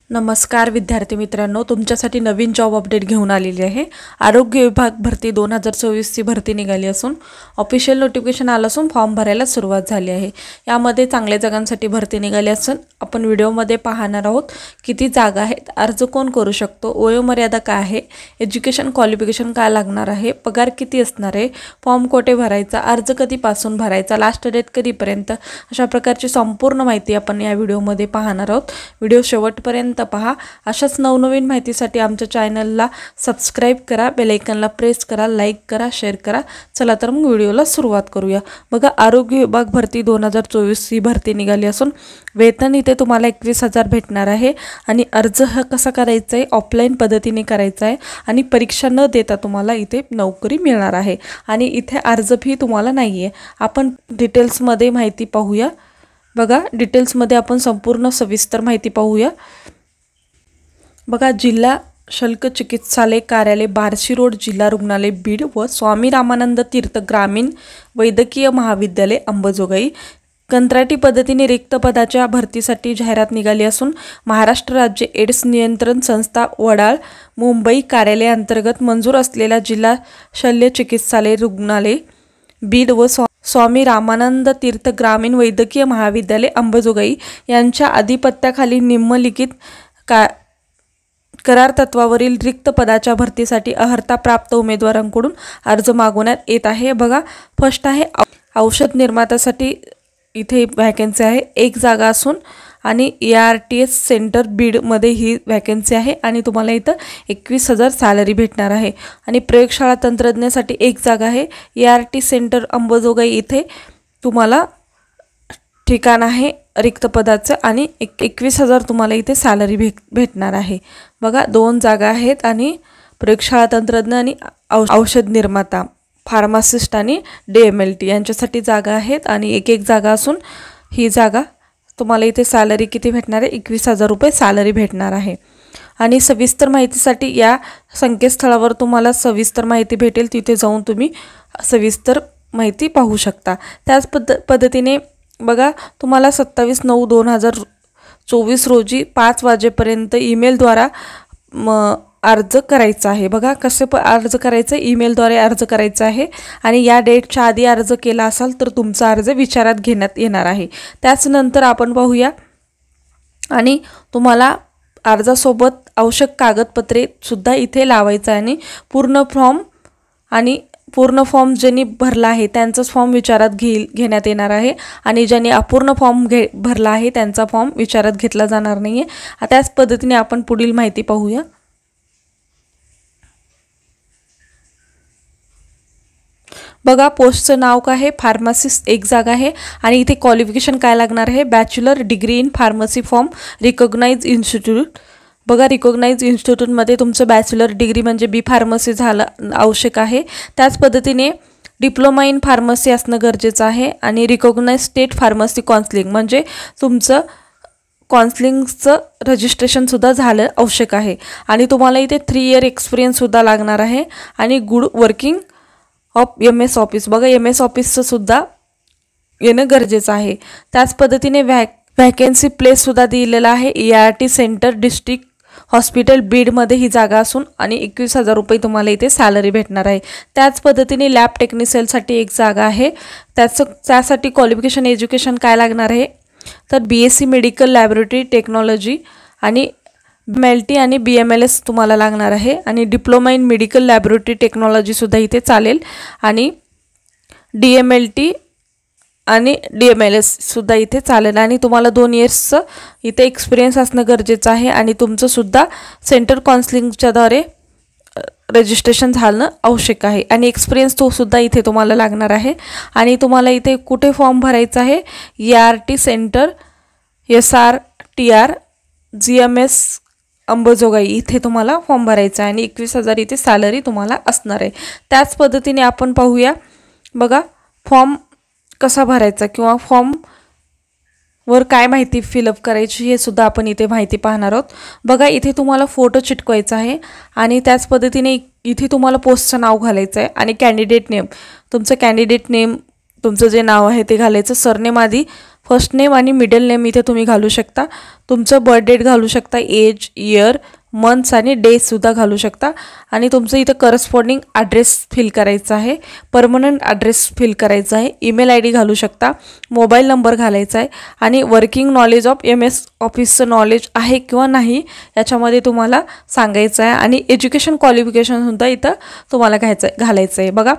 नमस्कार विद्यार्थी मित्रांनो, तुमच्यासाठी नवीन जॉब अपडेट घेऊन आलेली आहे। आरोग्य विभाग भरती 2024 ची भरती निघाली असून ऑफिशियल नोटिफिकेशन आलं असून फॉर्म भरायला सुरुवात झाली आहे। यामध्ये चांगल्या जागांसाठी भरती निघाली असून आपण व्हिडिओमध्ये पाहणार आहोत किती जागा आहेत, अर्ज कोण करू शकतो, वयोमर्यादा काय आहे, एज्युकेशन क्वालिफिकेशन काय लागणार आहे, पगार किती असणार आहे, फॉर्म कोठे भरायचा, अर्ज कधीपासून भरायचा, लास्ट डेट कधीपर्यंत, अशा प्रकारची संपूर्ण माहिती आपण या व्हिडिओमध्ये पाहणार आहोत। व्हिडिओ शेवटपर्यंत पहा। अशाच नवनवीन माहितीसाठी आमच्या चॅनलला सबस्क्राइब करा, बेल आयकॉनला प्रेस करा, लाईक करा, शेअर करा। चला तर मग व्हिडिओला सुरुवात करूया। बघा, आरोग्य विभाग भरती 2024 ही भरती निघाली असून वेतन इथे तुम्हाला 21,000 भेटणार आहे आणि अर्ज हा कसा करायचा आहे, ऑफलाइन पद्धतीने करायचा आहे आणि परीक्षा न देता तुम्हाला इथे नोकरी मिळणार आहे आणि इथे अर्ज फी तुम्हाला नाहीये। आपण डिटेल्स मध्ये माहिती पाहूया। बघा, डिटेल्स मध्ये आपण संपूर्ण सविस्तर माहिती पाहूया। बघा, जिल्हा शल्क चिकित्सालय कार्यालय बार्शी रोड, जिल्हा रुग्णालय बीड व स्वामी रामानंद तीर्थ ग्रामीण वैद्यकीय महाविद्यालय अंबाजोगाई कंत्राटी पद्धतीने रिक्त पदाच्या भरतीसाठी जाहिरात निघाली असून महाराष्ट्र राज्य एड्स नियंत्रण संस्था वडाळ मुंबई कार्यालय अंतर्गत मंजूर असलेल्या जिल्हा शल्य चिकित्सालय रुग्णालय बीड व स्वामी रामानंद तीर्थ ग्रामीण वैद्यकीय महाविद्यालय अंबाजोगाई यांच्या अधिपत्याखाली निम्नलिखित करार तत्वावरील रिक्त पदाच्या भरतीसाठी अर्हता प्राप्त उमेदवारांकडून अर्ज मागवण्यात येत आहे। बघा, फर्स्ट आहे औषध निर्मात्यासाठी इथे वॅकन्सी आहे, एक जागा असून आणि ARTS सेंटर बीड मध्ये ही वॅकन्सी आहे आणि तुम्हाला इथं 21,000 सॅलरी भेटणार आहे। आणि प्रयोगशाळा तंत्रज्ञासाठी एक जागा आहे, ART सेंटर अंबाजोगाई इथे तुम्हाला ठिकाण आहे रिक्त पदाचं आणि 21,000 तुम्हाला इथे सॅलरी भेटणार आहे। बघा, दोन जागा आहेत आणि प्रयोगशाळा तंत्रज्ञ आणि औषध निर्माता फार्मासिस्ट आणि DMLT यांच्यासाठी जागा आहेत आणि एक जागा असून ही जागा तुम्हाला इथे सॅलरी किती भेटणार आहे, 21,000 रुपये सॅलरी भेटणार आहे। आणि सविस्तर माहितीसाठी या संकेतस्थळावर तुम्हाला सविस्तर माहिती भेटेल, तिथे जाऊन तुम्ही सविस्तर माहिती पाहू शकता। त्याच पद्धतीने बघा, तुम्हाला 27/9/2024 रोजी 5 वाजेपर्यंत ईमेलद्वारा अर्ज करायचा आहे। बघा, कसे अर्ज करायचं, ईमेलद्वारे अर्ज करायचा आहे आणि या डेटच्या आधी अर्ज केला असाल तर तुमचा अर्ज विचारात घेण्यात येणार आहे। त्याच नंतर आपण पाहूया आणि तुम्हाला अर्जासोबत आवश्यक कागदपत्रे सुद्धा इथे लावायचं आहे आणि पूर्ण फॉर्म ज्यांनी भरला आहे त्यांचाच फॉर्म विचारात घेण्यात येणार आहे आणि ज्यांनी अपूर्ण फॉर्म भरला आहे त्यांचा फॉर्म विचारात घेतला जाणार नाहीये। त्याच पद्धतीने आपण पुढील माहिती पाहूया। बघा, पोस्टचं नाव काय आहे, फार्मासिस्ट एक जागा आहे आणि इथे क्वालिफिकेशन काय लागणार आहे, bachelor degree in pharmacy from recognised institute. बघा, रिकॉग्नाइज्ड इन्स्टिट्यूटमध्ये तुमचं बॅचलर डिग्री म्हणजे बी फार्मसी झालं आवश्यक आहे। त्याच पद्धतीने डिप्लोमा इन फार्मसी असणं गरजेचं आहे आणि रिकॉग्नाइज्ड स्टेट फार्मसी काउन्सिलिंग म्हणजे तुमचं काउन्सिलिंगचं रजिस्ट्रेशनसुद्धा झालं आवश्यक आहे आणि तुम्हाला इथे 3 इयर एक्सपिरियन्ससुद्धा लागणार आहे आणि good working of MS office. बघा, MS ऑफिसचं सुद्धा येणं गरजेचं आहे। त्याच पद्धतीने वॅकन्सी प्लेस सुद्धा दिलेला आहे, ART सेंटर डिस्ट्रिक्ट हॉस्पिटल बीडमध्ये ही जागा असून आणि 21,000 रुपये तुम्हाला इथे सॅलरी भेटणार आहे। त्याच पद्धतीने लॅब टेक्निशियनसाठी एक जागा आहे, त्यासाठी क्वालिफिकेशन एज्युकेशन काय लागणार आहे तर BSc मेडिकल लॅबोरेटरी टेक्नॉलॉजी आणि MLT आणि BMLS तुम्हाला लागणार आहे आणि diploma in medical laboratory technology सुद्धा इथे चालेल आणि DMLT आणि DMLS सुद्धा इथे चालेल आणि तुम्हाला 2 इयर्सचं इथे एक्सपिरियन्स असणं गरजेचं आहे आणि तुमचं सुद्धा सेंटर काउन्सिलिंगच्या द्वारे रजिस्ट्रेशन झालं आवश्यक आहे आणि एक्सपिरियन्स तो सुद्धा इथे तुम्हाला लागणार आहे। आणि तुम्हाला इथे कुठे फॉर्म भरायचा आहे, ART centre SRTR GMS Ambajogai इथे तुम्हाला फॉर्म भरायचा आहे आणि 21,000 इथे सॅलरी तुम्हाला असणार आहे। त्याच पद्धतीने आपण पाहूया। बघा, फॉर्म कसा भरायचा किंवा फॉर्म वर काय माहिती फिलअप करायची हे सुद्धा आपण इथे माहिती पाहणार आहोत। बघा, इथे तुम्हाला फोटो चिटकवायचा आहे आणि त्याच पद्धतीने इथे तुम्हाला पोस्टचं नाव घालायचं आहे आणि कॅन्डिडेट नेम, तुमचं कॅन्डिडेट नेम तुमचं जे नाव आहे ते घालायचं, सरनेम आधी फर्स्ट नेम आणि मिडल नेम इथे तुम्ही घालू शकता. तुमचं बर्थ डेट घालू शकता, एज, इयर, मंथ्स आणि डेजसुद्धा घालू शकता. आणि तुमचं इथं करस्पॉन्डिंग ॲड्रेस फिल करायचा आहे, परमनंट ॲड्रेस फिल करायचा आहे, ईमेल आय डी घालू शकता, मोबाईल नंबर घालायचा आहे आणि वर्किंग नॉलेज ऑफ MS ऑफिसचं नॉलेज आहे किंवा नाही याच्यामध्ये तुम्हाला सांगायचं आहे. आणि एज्युकेशन क्वालिफिकेशनसुद्धा इथं तुम्हाला घालायचं आहे. बघा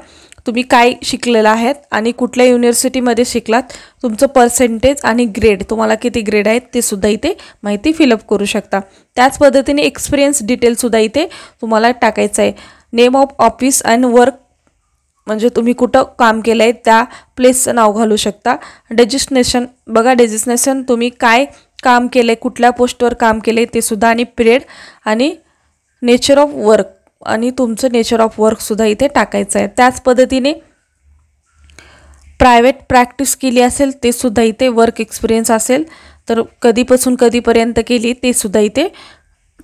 तुम्ही काय शिकलेला आहेत आणि कुठल्या युनिव्हर्सिटीमध्ये शिकलात, तुमचं पर्सेंटेज आणि ग्रेड, तुम्हाला किती ग्रेड आहेत ते सुद्धा इथे माहिती फिलअप करू शकता. त्याच पद्धतीने एक्सपिरियन्स डिटेलसुद्धा इथे तुम्हाला टाकायचं आहे. Name of office and work, म्हणजे तुम्ही कुठं काम केलं आहे त्या प्लेसचं नाव घालू शकता. डेजिग्नेशन, बघा डेजिग्नेशन तुम्ही काय काम केलं आहे, कुठल्या पोस्टवर काम केलं आहे ते सुद्धा, आणि पिरियड आणि नेचर ऑफ वर्क, आणि तुमचं नेचर ऑफ वर्कसुद्धा इथे टाकायचं आहे. त्याच पद्धतीने प्रायव्हेट प्रॅक्टिस केली असेल ते सुद्धा इथे, वर्क एक्सपिरियन्स असेल तर कधीपासून कधीपर्यंत केली ते सुद्धा इथे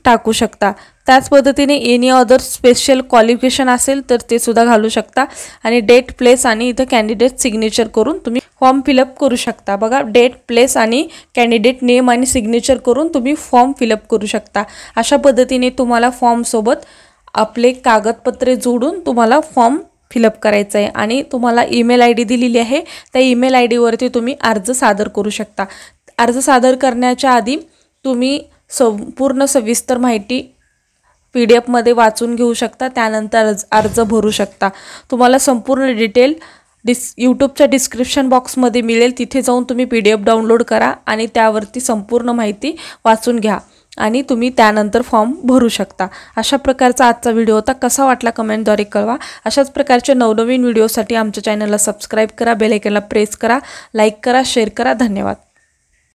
टाकू शकता. त्याच पद्धतीने एनी अदर स्पेशल क्वालिफिकेशन असेल तर ते सुद्धा घालू शकता. आणि डेट, प्लेस आणि इथं कॅन्डिडेट सिग्नेचर करून तुम्ही फॉर्म फिलअप करू शकता. बघा डेट, प्लेस आणि कॅन्डिडेट नेम आणि सिग्नेचर करून तुम्ही फॉर्म फिलअप करू शकता. अशा पद्धतीने तुम्हाला फॉर्मसोबत आपले कागदपत्रे जोडून तुम्हाला फॉर्म फिलअप करायचं आहे. आणि तुम्हाला ईमेल आय डी दिलेली आहे, त्या ईमेल आय डीवरती तुम्ही अर्ज सादर करू शकता. अर्ज सादर करण्याच्या आधी तुम्ही पूर्ण सविस्तर माहिती PDF मध्ये वाचून घेऊ शकता, त्यानंतर अर्ज भरू शकता. तुम्हाला संपूर्ण डिटेल यूट्यूबच्या डिस्क्रिप्शन बॉक्समध्ये मिळेल, तिथे जाऊन तुम्ही PDF डाउनलोड करा आणि त्यावरती संपूर्ण माहिती वाचून घ्या आणि तुम्ही त्यानंतर फॉर्म भरू शकता. अशा प्रकारचा आजचा व्हिडिओ होता. कसा वाटला कमेंटद्वारे कळवा. अशाच प्रकारचे नवनवीन व्हिडिओसाठी आमच्या चॅनलला सबस्क्राईब करा, बेल आयकॉनला प्रेस करा, लाईक करा, शेअर करा. धन्यवाद.